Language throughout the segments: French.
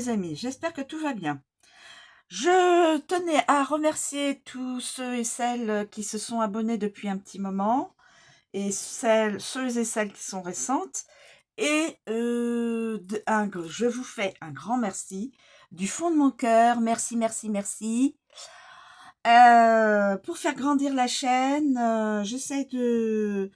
mes amis, j'espère que tout va bien. Je tenais à remercier tous ceux et celles qui se sont abonnés depuis un petit moment et ceux et celles qui sont récentes et je vous fais un grand merci du fond de mon cœur. Merci, merci, merci. Pour faire grandir la chaîne, j'essaie de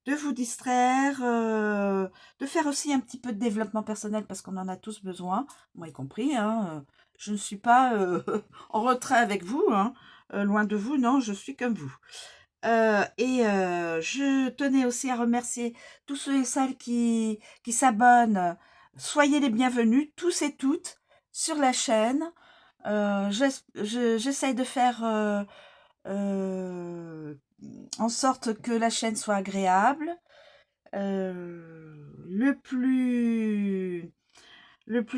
vous distraire, de faire aussi un petit peu de développement personnel parce qu'on en a tous besoin, moi y compris, hein. Je ne suis pas en retrait avec vous, hein, loin de vous, non, je suis comme vous. Je tenais aussi à remercier tous ceux et celles qui s'abonnent. Soyez les bienvenus, tous et toutes, sur la chaîne. J'essaye de faire euh, en sorte que la chaîne soit agréable, le plus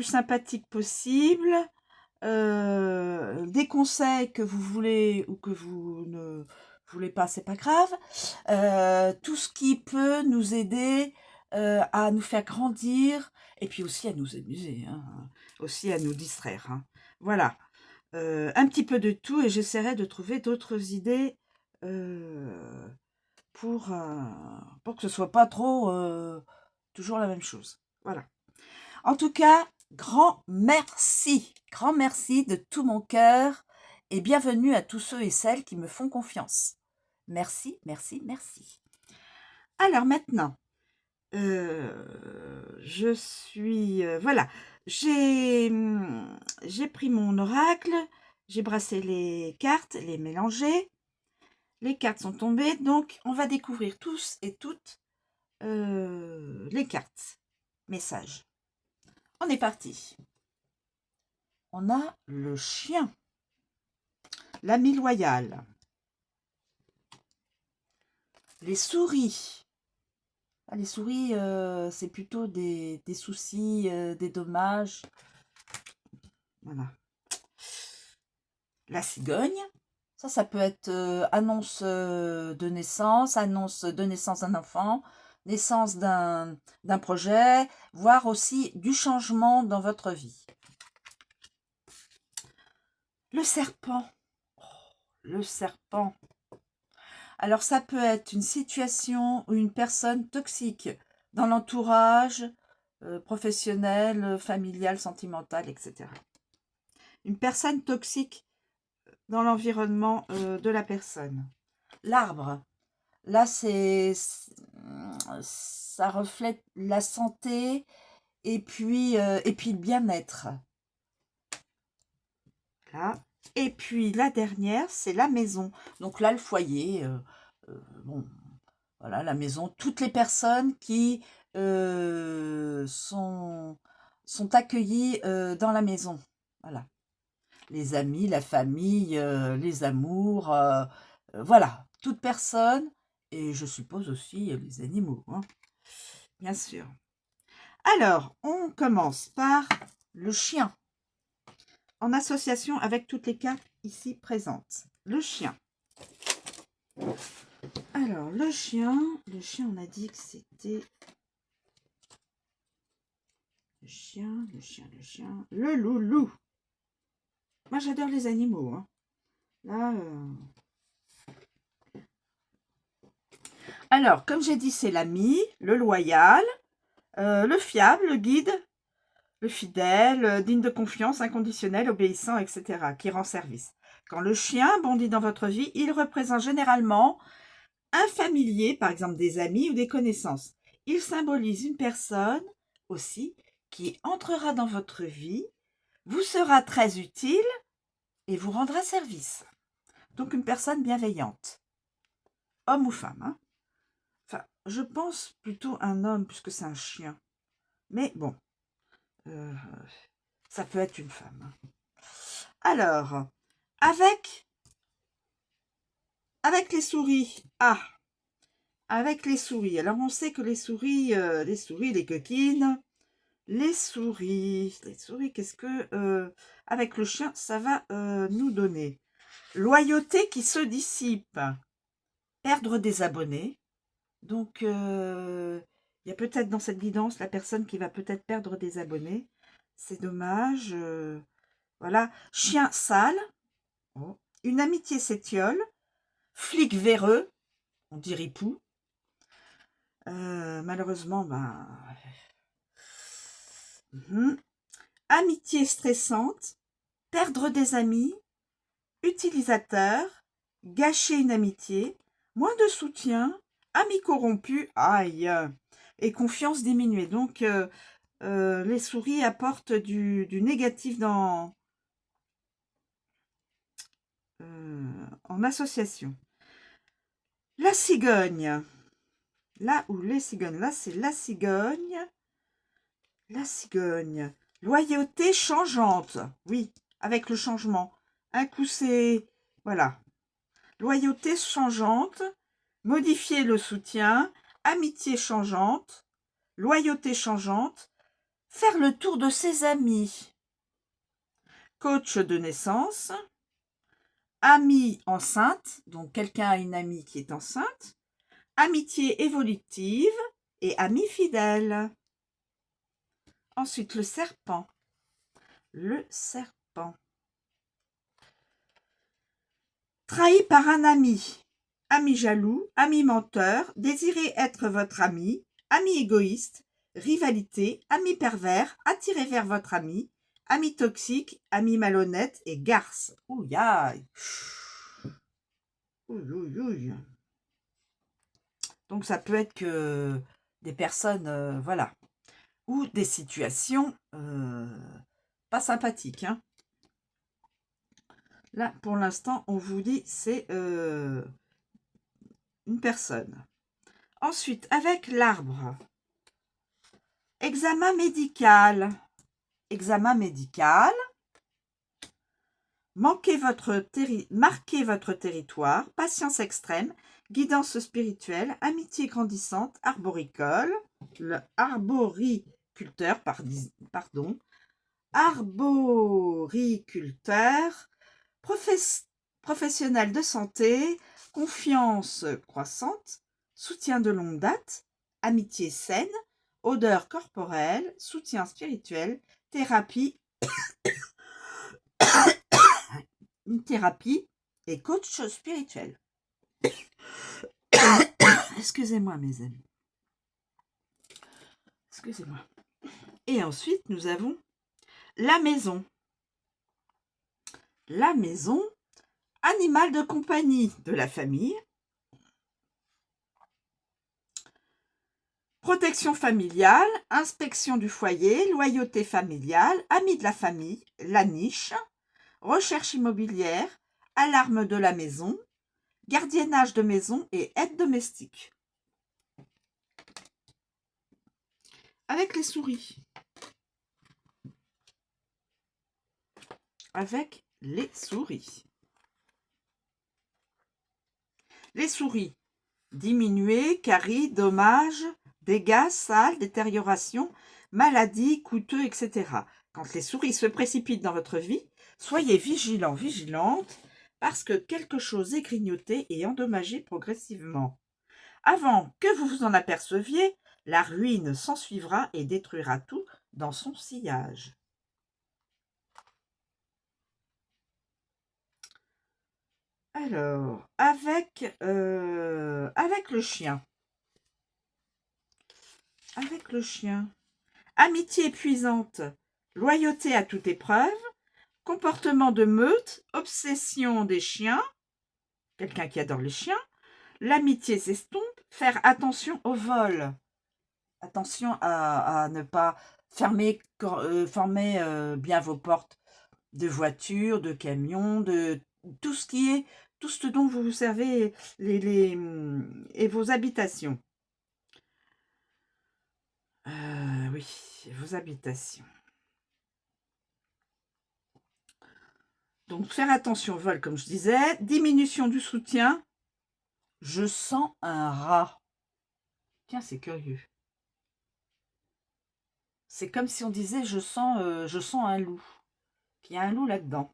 sympathique possible. Des conseils que vous voulez ou que vous ne voulez pas, c'est pas grave. Tout ce qui peut nous aider à nous faire grandir et puis aussi à nous amuser, hein, aussi à nous distraire, hein. Voilà. Un petit peu de tout et j'essaierai de trouver d'autres idées pour que ce soit pas trop toujours la même chose. Voilà. En tout cas, grand merci de tout mon cœur et bienvenue à tous ceux et celles qui me font confiance. Merci, merci, merci. Alors maintenant, voilà, j'ai pris mon oracle, j'ai brassé les cartes, les mélangé. Les cartes sont tombées, donc on va découvrir tous et toutes les cartes. Message. On est parti. On a le chien, l'ami loyal, les souris. Ah, les souris, c'est plutôt des soucis, des dommages. Voilà. La cigogne. Ça peut être annonce de naissance d'un enfant, naissance d'un projet, voire aussi du changement dans votre vie. Le serpent. Oh, le serpent. Alors ça peut être une situation ou une personne toxique dans l'entourage professionnel, familial, sentimental, etc. Une personne toxique dans l'environnement de la personne. L'arbre, là ça reflète la santé et puis le bien-être. Là. Et puis la dernière, c'est la maison. Donc là, le foyer, bon, voilà, la maison, toutes les personnes qui sont accueillies dans la maison. Voilà. Les amis, la famille, les amours, voilà, toute personne, et je suppose aussi les animaux, hein, bien sûr. Alors, on commence par le chien, en association avec toutes les cartes ici présentes. Le chien. Alors, le chien, on a dit que c'était le chien, le loulou. Moi, j'adore les animaux, hein. Là, alors, comme j'ai dit, c'est l'ami, le loyal, le fiable, le guide, le fidèle, digne de confiance, inconditionnel, obéissant, etc., qui rend service. Quand le chien bondit dans votre vie, il représente généralement un familier, par exemple des amis ou des connaissances. Il symbolise une personne aussi qui entrera dans votre vie, vous sera très utile et vous rendra service. Donc une personne bienveillante, homme ou femme, hein. Enfin, je pense plutôt un homme puisque c'est un chien. Mais bon, ça peut être une femme, hein. Alors, avec les souris. Ah, avec les souris. Alors, on sait que les souris, les coquines, les souris, qu'est-ce que, avec le chien, ça va nous donner? Loyauté qui se dissipe. Perdre des abonnés. Donc, il y a peut-être dans cette guidance la personne qui va peut-être perdre des abonnés. c'est dommage. Voilà. Chien sale. Oh. Une amitié s'étiole. Flic véreux. On dit ripou. Malheureusement, ben... Amitié stressante. Perdre des amis. Utilisateur. Gâcher une amitié. Moins de soutien. Amis corrompus. Aïe. Et confiance diminuée. Donc, les souris apportent du négatif en association. La cigogne. Là où les cigognes. Là, c'est la cigogne. La cigogne. Loyauté changeante. Oui, avec le changement. Un coup, c'est... Voilà. Loyauté changeante. Modifier le soutien. Amitié changeante. Loyauté changeante. Faire le tour de ses amis. Coach de naissance. Amie enceinte. Donc, quelqu'un a une amie qui est enceinte. Amitié évolutive. Et amie fidèle. Ensuite, le serpent. Le serpent. Trahi par un ami. Ami jaloux, ami menteur, désirez être votre ami, ami égoïste, rivalité, ami pervers, attiré vers votre ami, ami toxique, ami malhonnête et garce. Ouïe, aïe. Ouïe, ouïe, ouïe. Donc, ça peut être que des personnes, voilà, ou des situations pas sympathiques, hein. Là, pour l'instant, on vous dit c'est une personne. Ensuite, avec l'arbre. Examen médical. Examen médical. Marquez votre territoire. Patience extrême. Guidance spirituelle. Amitié grandissante. Arboricole. Le arboriculteur, pardon. Arboriculteur. Professionnel de santé, confiance croissante, soutien de longue date, amitié saine, odeur corporelle, soutien spirituel, thérapie, une thérapie et coach spirituel. Excusez-moi mes amis. Excusez-moi. Et ensuite, nous avons la maison. La maison, animal de compagnie de la famille. Protection familiale, inspection du foyer, loyauté familiale, amis de la famille, la niche, recherche immobilière, alarme de la maison, gardiennage de maison et aide domestique. Avec les souris. Avec les souris. Les souris. Diminuer, caries, dommages, dégâts, sales, détérioration, maladies, coûteux, etc. Quand les souris se précipitent dans votre vie, soyez vigilants, vigilantes, parce que quelque chose est grignoté et endommagé progressivement. Avant que vous vous en aperceviez, la ruine s'ensuivra et détruira tout dans son sillage. Alors, avec le chien. Avec le chien. Amitié épuisante, loyauté à toute épreuve, comportement de meute, obsession des chiens, quelqu'un qui adore les chiens, l'amitié s'estompe, faire attention au vol. Attention à ne pas fermer bien vos portes de voitures, de camions, de tout ce dont vous vous servez et vos habitations. Oui, vos habitations. Donc, faire attention au vol, comme je disais. Diminution du soutien. Je sens un rat. Tiens, c'est curieux. C'est comme si on disait je sens un loup. Il y a un loup là-dedans.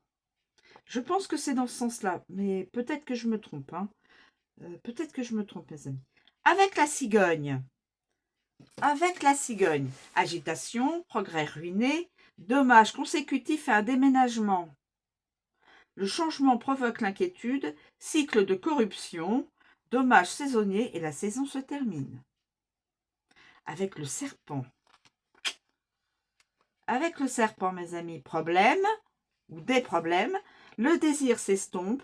Je pense que c'est dans ce sens-là, mais peut-être que je me trompe. Hein. Peut-être que je me trompe, mes amis. Avec la cigogne. Avec la cigogne. Agitation, progrès ruiné, Dommage consécutif à un déménagement. Le changement provoque l'inquiétude, cycle de corruption, dommage saisonnier et la saison se termine. Avec le serpent. Avec le serpent, mes amis, problème ou des problèmes, le désir s'estompe,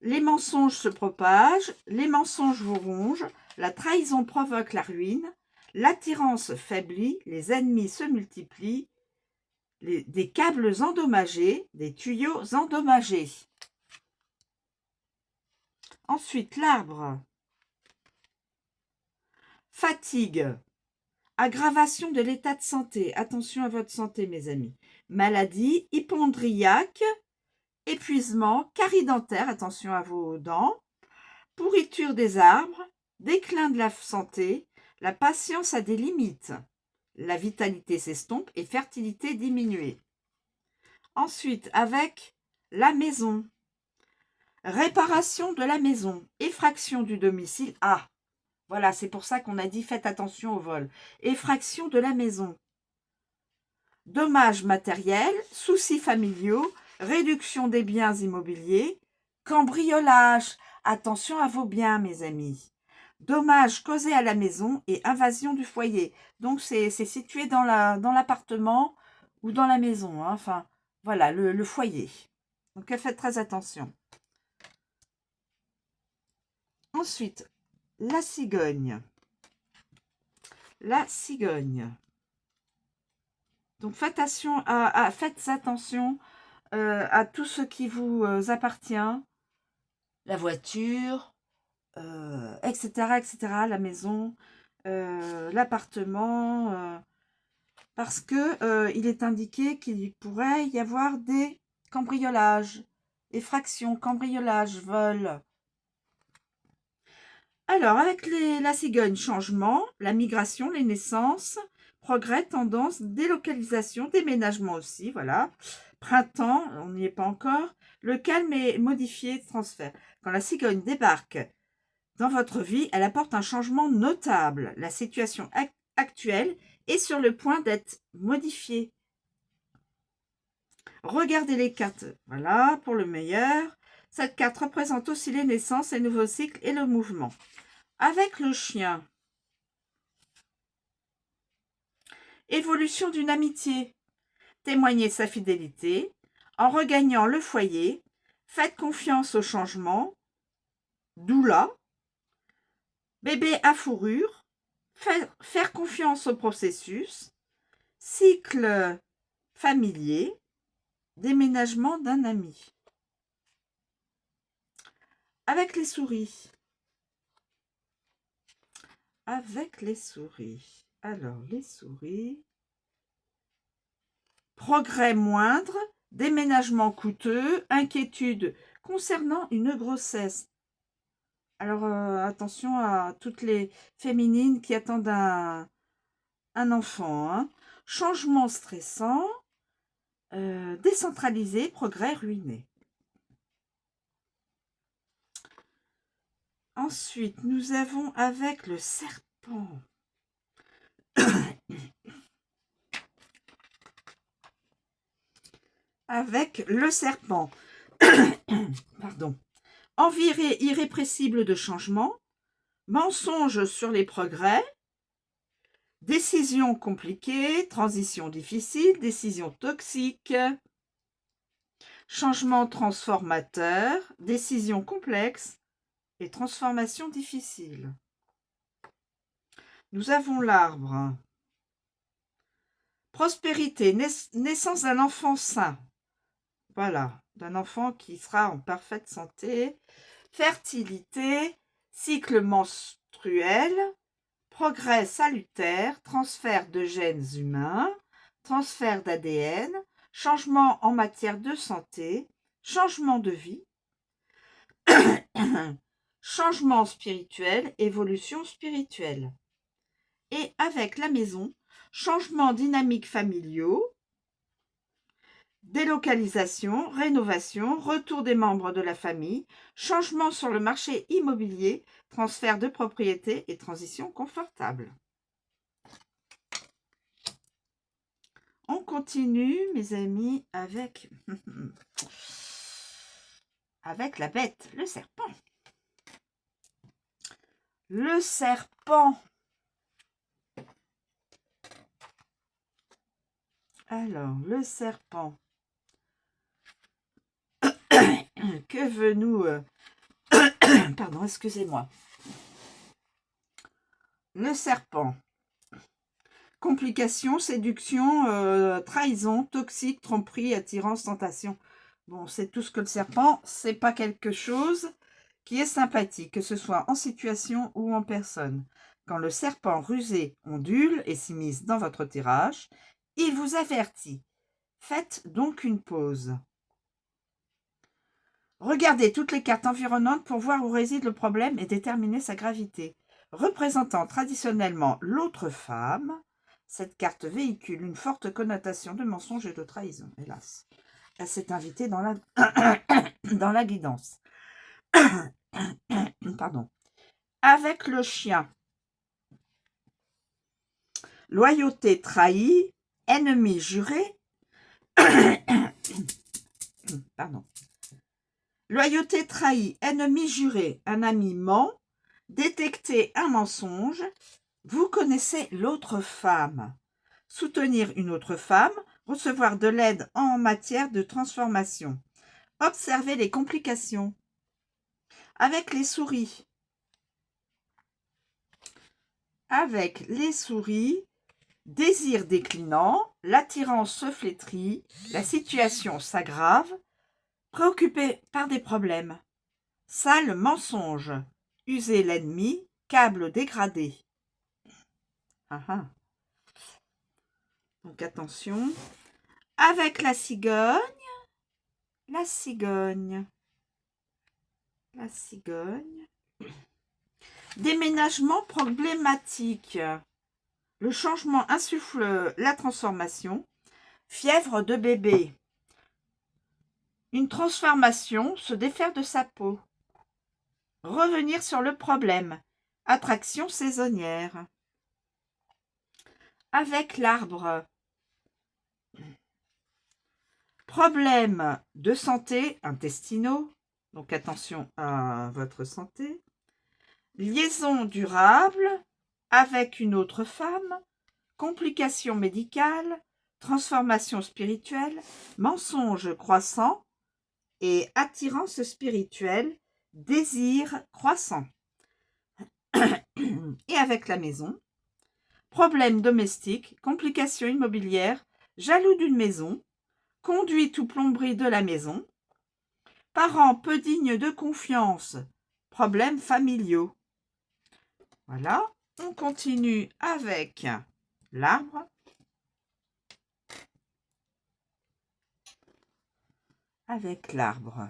les mensonges se propagent, les mensonges vous rongent, la trahison provoque la ruine, l'attirance faiblit, les ennemis se multiplient, des câbles endommagés, des tuyaux endommagés. Ensuite, l'arbre. Fatigue. Aggravation de l'état de santé. Attention à votre santé, mes amis. Maladie, hypondriaque, épuisement, carie dentaire. Attention à vos dents. Pourriture des arbres, déclin de la santé. La patience a des limites. La vitalité s'estompe et fertilité diminuée. Ensuite, avec la maison. Réparation de la maison. Effraction du domicile. Ah, voilà, c'est pour ça qu'on a dit faites attention au vol. Effraction de la maison. Dommages matériels, soucis familiaux, réduction des biens immobiliers, cambriolage. Attention à vos biens, mes amis. Dommages causés à la maison et invasion du foyer. Donc, c'est situé dans l'appartement ou dans la maison. Hein. Enfin, voilà, le foyer. Donc, faites très attention. Ensuite, la cigogne. La cigogne. Donc, faites attention à tout ce qui vous appartient. La voiture, etc., etc., la maison, l'appartement. Parce que il est indiqué qu'il pourrait y avoir des cambriolages, effractions, cambriolages, vols. Alors, avec la cigogne, changement, la migration, les naissances, progrès, tendance, délocalisation, déménagement aussi, voilà. Printemps, on n'y est pas encore. Le calme est modifié, transfert. Quand la cigogne débarque dans votre vie, elle apporte un changement notable. La situation actuelle est sur le point d'être modifiée. Regardez les cartes, voilà, pour le meilleur. Cette carte représente aussi les naissances, les nouveaux cycles et le mouvement. Avec le chien, évolution d'une amitié, témoignez sa fidélité, en regagnant le foyer, faites confiance au changement, doula, bébé à fourrure, faire confiance au processus, cycle familier, déménagement d'un ami. Avec les souris. Avec les souris. Alors, les souris. Progrès moindre, déménagement coûteux, inquiétude concernant une grossesse. Alors, attention à toutes les féminines qui attendent un enfant. Hein. Changement stressant, décentralisé, progrès ruiné. Ensuite, nous avons avec le serpent. Avec le serpent. Pardon. Envie irrépressible de changement. Mensonge sur les progrès. Décision compliquée. Transition difficile. Décision toxique. Changement transformateur. Décision complexe. Et transformation difficile. Nous avons l'arbre. Prospérité, naissance d'un enfant sain. Voilà, d'un enfant qui sera en parfaite santé. Fertilité, cycle menstruel, progrès salutaire, transfert de gènes humains, transfert d'ADN, changement en matière de santé, changement de vie, changement spirituel, évolution spirituelle. Et avec la maison, changement dynamique familiaux, délocalisation, rénovation, retour des membres de la famille, changement sur le marché immobilier, transfert de propriété et transition confortable. on continue, mes amis, avec, avec la bête, le serpent. Le serpent. Alors, le serpent. Que veut nous... Pardon, excusez-moi. Le serpent. Complications, séduction, trahison, toxique, tromperie, attirance, tentation. Bon, c'est tout ce que le serpent, c'est pas quelque chose qui est sympathique, que ce soit en situation ou en personne. Quand le serpent rusé ondule et s'immisce dans votre tirage, il vous avertit. Faites donc une pause. Regardez toutes les cartes environnantes pour voir où réside le problème et déterminer sa gravité. Représentant traditionnellement l'autre femme, cette carte véhicule une forte connotation de mensonge et de trahison, hélas. Elle s'est invitée dans la, dans la guidance. Pardon. Avec le chien. Loyauté trahie, ennemi juré. Pardon. Loyauté trahie, ennemi juré, un ami ment, détecter un mensonge, vous connaissez l'autre femme. Soutenir une autre femme, recevoir de l'aide en matière de transformation. Observer les complications. Avec les souris. Avec les souris, désir déclinant, l'attirance se flétrit, la situation s'aggrave, préoccupé par des problèmes. Sale mensonge, user l'ennemi, câble dégradé. Donc attention. Avec la cigogne, la cigogne, la cigogne. Déménagement problématique. Le changement insuffle la transformation. Fièvre de bébé. Une transformation, se défaire de sa peau. Revenir sur le problème. Attraction saisonnière. Avec l'arbre. Problèmes de santé intestinaux. Donc attention à votre santé. Liaison durable avec une autre femme. Complications médicales. Transformation spirituelle. Mensonge croissant. Et attirance spirituelle. Désir croissant. Et avec la maison. Problèmes domestiques. Complications immobilières. Jaloux d'une maison. Conduite ou plomberie de la maison. Parents peu dignes de confiance. Problèmes familiaux. Voilà. On continue avec l'arbre. Avec l'arbre.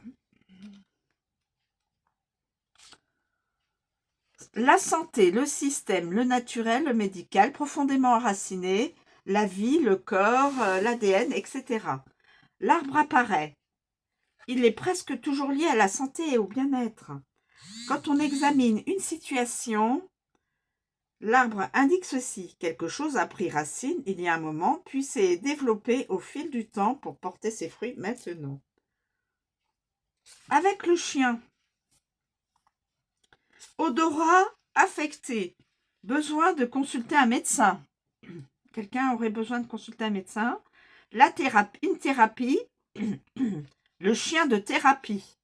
La santé, le système, le naturel, le médical, profondément enraciné, la vie, le corps, l'ADN, etc. L'arbre apparaît. Il est presque toujours lié à la santé et au bien-être. Quand on examine une situation, l'arbre indique ceci. Quelque chose a pris racine il y a un moment, puis s'est développé au fil du temps pour porter ses fruits maintenant. Avec le chien. Odorat affecté. Besoin de consulter un médecin. Quelqu'un aurait besoin de consulter un médecin. La thérapie, une thérapie. Le chien de thérapie.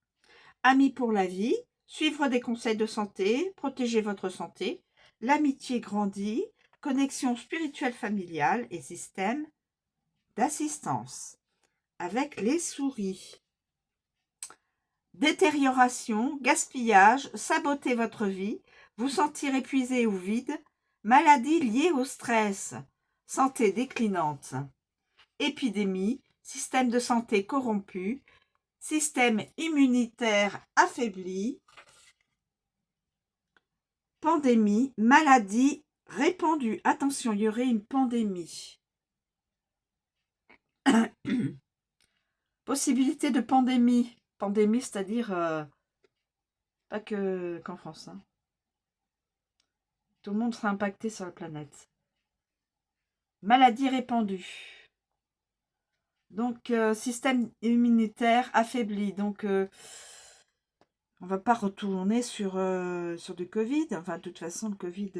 Amis pour la vie. Suivre des conseils de santé. Protéger votre santé. L'amitié grandit. Connexion spirituelle familiale et système d'assistance. Avec les souris. Détérioration, gaspillage, saboter votre vie, vous sentir épuisé ou vide, maladie liée au stress, santé déclinante, épidémie, système de santé corrompu, système immunitaire affaibli, pandémie, maladie répandue. Attention, il y aurait une pandémie. Possibilité de pandémie. Pandémie, c'est-à-dire pas qu'en France. Hein. Tout le monde sera impacté sur la planète. Maladie répandue. Donc, système immunitaire affaibli. Donc, on va pas retourner sur du Covid. Enfin, de toute façon, le Covid,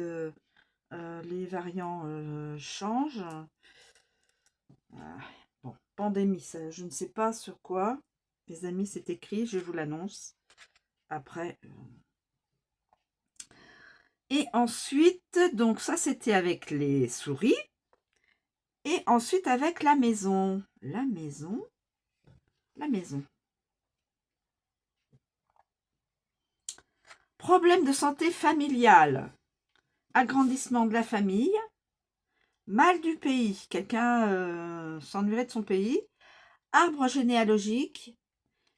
les variants changent. Bon, pandémie, ça, je ne sais pas sur quoi. Les amis, c'est écrit, je vous l'annonce. Après. Et ensuite, donc ça, c'était avec les souris. Et ensuite, avec la maison. La maison. La maison. Problème de santé familiale. Agrandissement de la famille. Mal du pays. Quelqu'un s'ennuierait de son pays. Arbre généalogique.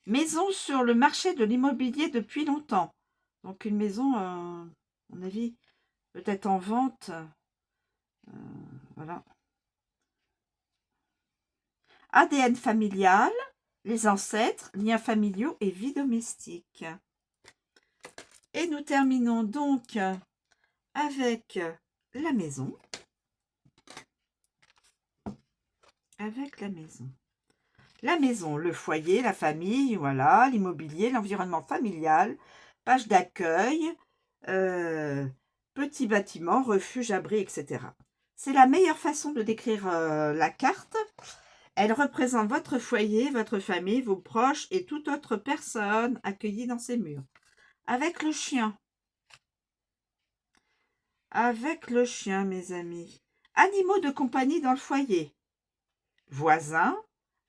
Maison sur le marché de l'immobilier depuis longtemps. Donc une maison, à mon avis, peut-être en vente. Voilà. ADN familial, les ancêtres, liens familiaux et vie domestique. Et nous terminons donc avec la maison. Avec la maison. La maison, le foyer, la famille, voilà, l'immobilier, l'environnement familial, page d'accueil, petit bâtiment, refuge, abri, etc. C'est la meilleure façon de décrire la carte. Elle représente votre foyer, votre famille, vos proches et toute autre personne accueillie dans ces murs. Avec le chien. Avec le chien, mes amis. Animaux de compagnie dans le foyer. Voisins,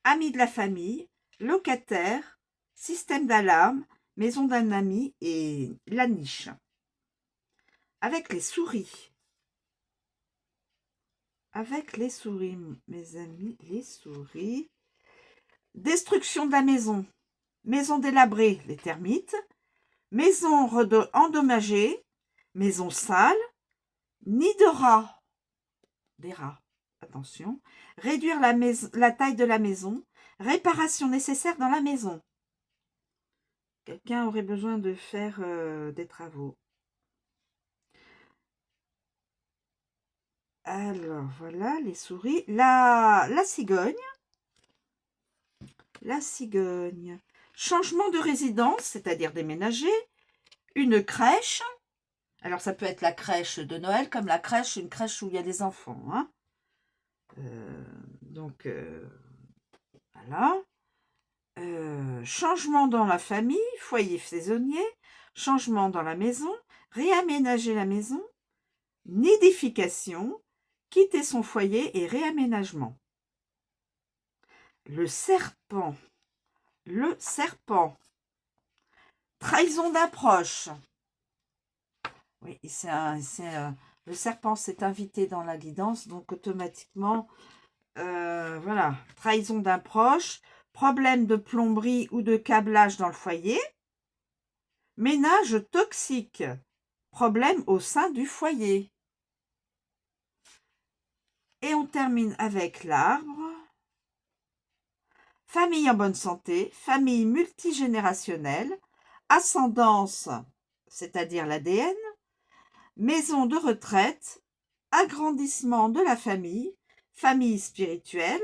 amis de la famille, locataires, système d'alarme, maison d'un ami et la niche. Avec les souris. Avec les souris, mes amis, les souris. Destruction de la maison. Maison délabrée, les termites. Maison endommagée. Maison sale. Nid de rats. Des rats. Attention. Réduire la taille de la maison. Réparation nécessaire dans la maison. Quelqu'un aurait besoin de faire des travaux. Alors, voilà, les souris. La cigogne. La cigogne. Changement de résidence, c'est-à-dire déménager. Une crèche. Alors, ça peut être la crèche de Noël, comme la crèche, une crèche où il y a des enfants. Hein. Donc, voilà. Changement dans la famille, foyer saisonnier. Changement dans la maison. Réaménager la maison. Nidification. Quitter son foyer et réaménagement. Le serpent. Le serpent. Trahison d'approche. Oui, le serpent s'est invité dans la guidance, donc automatiquement, voilà. Trahison d'approche. Problème de plomberie ou de câblage dans le foyer. Ménage toxique. Problème au sein du foyer. Et on termine avec l'arbre. Famille en bonne santé, famille multigénérationnelle, ascendance, c'est-à-dire l'ADN, maison de retraite, agrandissement de la famille, famille spirituelle,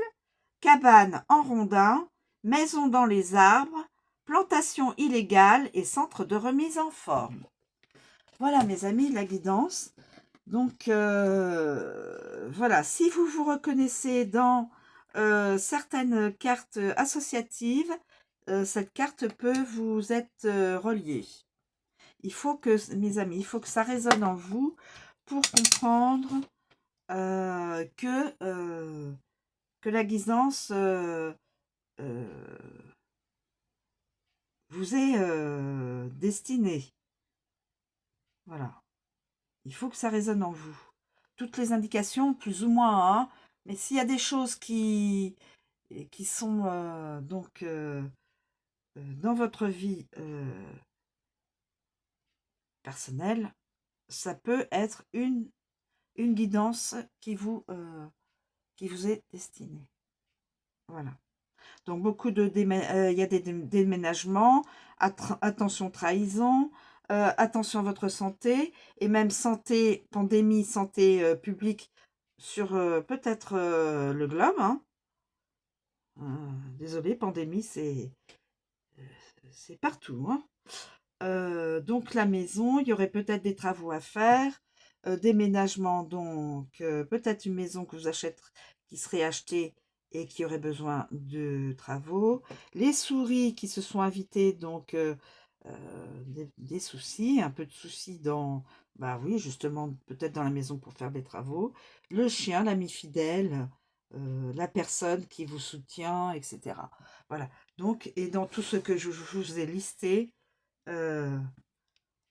cabane en rondin, maison dans les arbres, plantation illégale et centre de remise en forme. Voilà mes amis, la guidance. Donc voilà, si vous vous reconnaissez dans certaines cartes associatives, cette carte peut vous être reliée. Il faut que, mes amis, il faut que ça résonne en vous pour comprendre que la guidance vous est destinée. Voilà. Il faut que ça résonne en vous. Toutes les indications, plus ou moins, hein, mais s'il y a des choses qui sont donc dans votre vie personnelle, ça peut être une guidance qui vous est destinée. Voilà. Donc beaucoup de il y a des déménagements, attention trahison, attention à votre santé, et même santé, pandémie, santé publique sur peut-être le globe. Hein. Désolée, pandémie, c'est partout, hein. Donc la maison, il y aurait peut-être des travaux à faire, déménagement donc, peut-être une maison que vous achèterez qui serait achetée et qui aurait besoin de travaux. Les souris qui se sont invitées donc, des soucis, un peu de soucis dans bah oui, justement, peut-être dans la maison pour faire des travaux. Le chien, l'ami fidèle, la personne qui vous soutient et cetera. Voilà, donc et dans tout ce que je vous ai listé, Heu,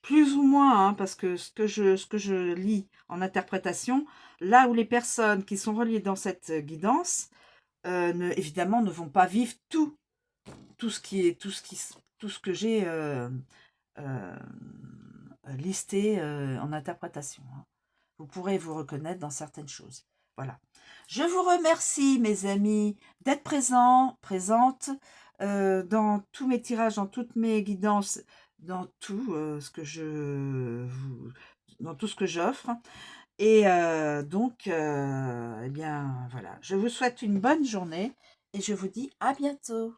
plus ou moins, hein, parce que ce que je lis en interprétation, là où les personnes qui sont reliées dans cette guidance, évidemment ne vont pas vivre tout ce que j'ai, listé, en interprétation, hein. Vous pourrez vous reconnaître dans certaines choses. Voilà. Je vous remercie, mes amis, d'être présentes, dans tous mes tirages, dans toutes mes guidances, dans tout, dans tout ce que j'offre et donc eh bien, voilà. Je vous souhaite une bonne journée et je vous dis à bientôt.